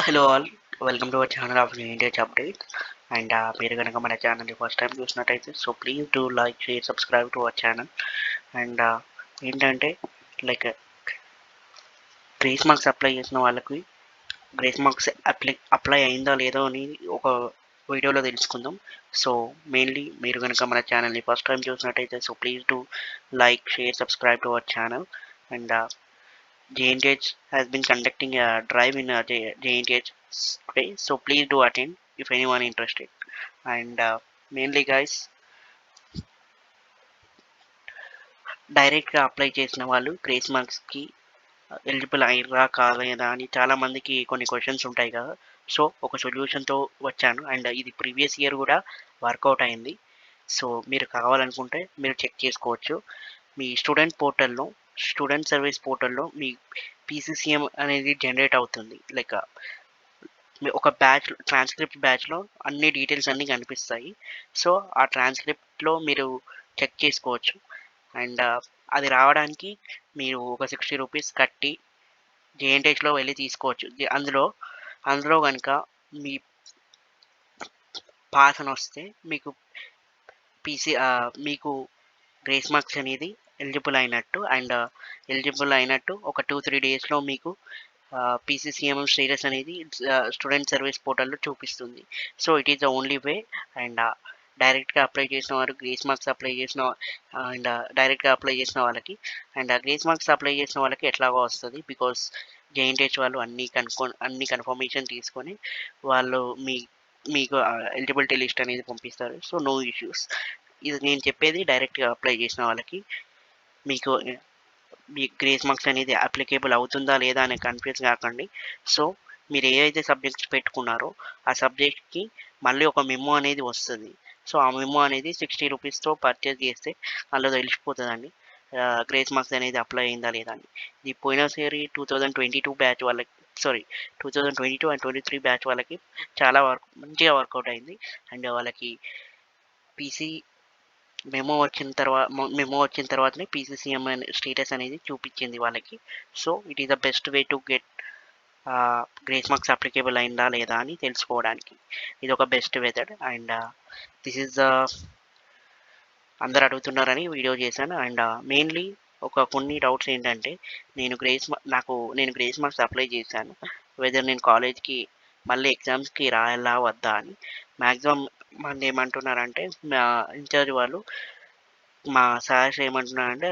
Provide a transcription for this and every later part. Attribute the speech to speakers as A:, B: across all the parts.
A: Hello all, welcome to our channel of India update. And మీరు కనుక మన ఛానల్ని ఫస్ట్ టైం చూసినట్టయితే so please do like, share, subscribe to our channel. And ఏంటంటే like grace marks apply చేసిన వాళ్ళకి grace marks apply అయిందా లేదో అని ఒక వీడియోలో తెలుసుకుందాం. సో మెయిన్లీ మీరు కనుక మన ఛానల్ని ఫస్ట్ టైం చూసినట్టయితే so please do like, share, subscribe to our channel. And JNTH has been conducting a drive in JNTH today, so please do attend if anyone interested. And mainly, guys, డైరెక్ట్గా apply చేసిన వాళ్ళు grace మార్క్స్కి eligible అయ్యారా కాలేదా అని చాలా మందికి కొన్ని క్వశ్చన్స్ ఉంటాయి కదా. సో ఒక సొల్యూషన్తో వచ్చాను అండ్ ఇది ప్రీవియస్ ఇయర్ కూడా వర్కౌట్ అయింది. సో మీరు కావాలనుకుంటే మీరు చెక్ చేసుకోవచ్చు. మీ స్టూడెంట్ సర్వీస్ పోర్టల్లో మీ పీసీసీఎం అనేది జనరేట్ అవుతుంది. లైక్ ఒక ట్రాన్స్క్రిప్ట్ బ్యాచ్లో అన్ని డీటెయిల్స్ అన్నీ కనిపిస్తాయి. సో ఆ ట్రాన్స్క్రిప్ట్లో మీరు చెక్ చేసుకోవచ్చు. అండ్ అది రావడానికి మీరు ఒక 60 రూపీస్ కట్టి JNTHలో వెళ్ళి తీసుకోవచ్చు. అందులో కనుక మీ పాస్ అని వస్తే మీకు గ్రేస్ మార్క్స్ అనేది ఎలిజిబుల్ అయినట్టు ఒక 2-3 డేస్లో మీకు పీసీసీఎం స్టేటస్ అనేది స్టూడెంట్ సర్వీస్ పోర్టల్లో చూపిస్తుంది. So it is the only way. And డైరెక్ట్గా అప్లై చేసిన వారు గ్రేస్ మార్క్స్ డైరెక్ట్గా అప్లై చేసిన వాళ్ళకి గ్రేస్ మార్క్స్ అప్లై చేసిన వాళ్ళకి ఎట్లాగో వస్తుంది. బికాస్ JNTH వాళ్ళు అన్ని కన్ఫర్మేషన్ తీసుకొని వాళ్ళు మీకు ఎలిజిబిలిటీ లిస్ట్ అనేది పంపిస్తారు. So no issues. ఇది నేను చెప్పేది డైరెక్ట్గా అప్లై చేసిన వాళ్ళకి. మీ గ్రేస్ మార్క్స్ అనేది అప్లికేబుల్ అవుతుందా లేదా అనే కన్ఫ్యూజ్ కాకండి. సో మీరు ఏదైతే సబ్జెక్ట్స్ పెట్టుకున్నారో ఆ సబ్జెక్ట్కి మళ్ళీ ఒక మెమో అనేది వస్తుంది. సో ఆ మెమో అనేది 60 రూపీస్తో పర్చేస్ చేస్తే అందులో తెలిసిపోతుందండి గ్రేస్ మార్క్స్ అనేది అప్లై అయిందా లేదా అని. ఇది పోయినసారి 2022 బ్యాచ్ వాళ్ళకి 2022 అండ్ 23 బ్యాచ్ వాళ్ళకి చాలా మంచిగా వర్కౌట్ అయింది. అండ్ వాళ్ళకి పీసీ మెమో వచ్చిన తర్వాతనే పీసీసీఎం స్టేటస్ అనేది చూపించింది వాళ్ళకి. So it is the best way to get grace marks applicable అయిందా లేదా అని తెలుసుకోవడానికి ఇది ఒక best method. And this is అందరు అడుగుతున్నారని వీడియో చేశాను. అండ్ మెయిన్లీ కొన్ని డౌట్స్ ఏంటంటే నేను గ్రేస్ మార్క్స్ అప్లై చేశాను, వెదర్ నేను కాలేజ్కి మళ్ళీ ఎగ్జామ్స్కి రాయాలా వద్దా అని. మ్యాక్సిమం మంది ఏమంటున్నారంటే మా ఇన్ఛార్జ్ వాళ్ళు మా సార్స్ ఏమంటున్నారంటే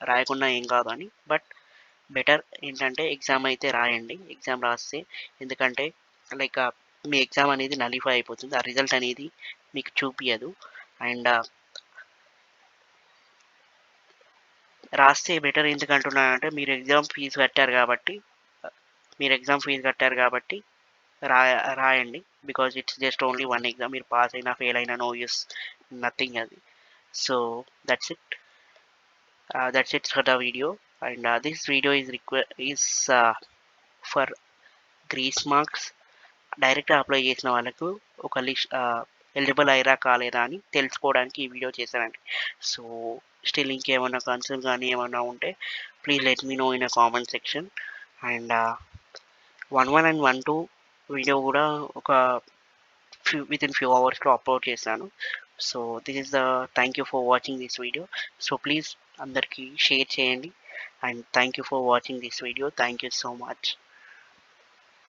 A: రాయకుండా ఏం కాదు అని. బట్ బెటర్ ఏంటంటే ఎగ్జామ్ అయితే రాయండి. ఎగ్జామ్ రాస్తే ఎందుకంటే లైక్ మీ ఎగ్జామ్ అనేది నలిఫై అయిపోతుంది, ఆ రిజల్ట్ అనేది మీకు చూపించదు. అండ్ రాస్తే బెటర్ ఎందుకంటున్నానంటే మీరు ఎగ్జామ్ ఫీజు కట్టారు కాబట్టి రాయండి. Because it's just only one exam. మీరు పాస్ అయినా ఫెయిల్ అయినా నో యూస్, నథింగ్ అది. So that's it for the video. And this video is for grace marks డైరెక్ట్గా అప్లై చేసిన వాళ్ళకు ఒక లిస్ట్ ఎలిజిబుల్ అయ్యారా కాలేదా అని తెలుసుకోవడానికి ఈ వీడియో చేశానండి. సో స్టిల్ ఇంకేమైనా కన్సర్న్ కానీ ఏమైనా ఉంటే please let me know in a comment section. And 1-1 and 1-2 video కూడా ఒక విత్ ఇన్ ఫ్యూ అవర్స్లో అప్లోడ్ చేశాను. So this is the thank you for watching this video. So please అందరికీ షేర్ చేయండి. And thank you for watching this video. Thank you so much.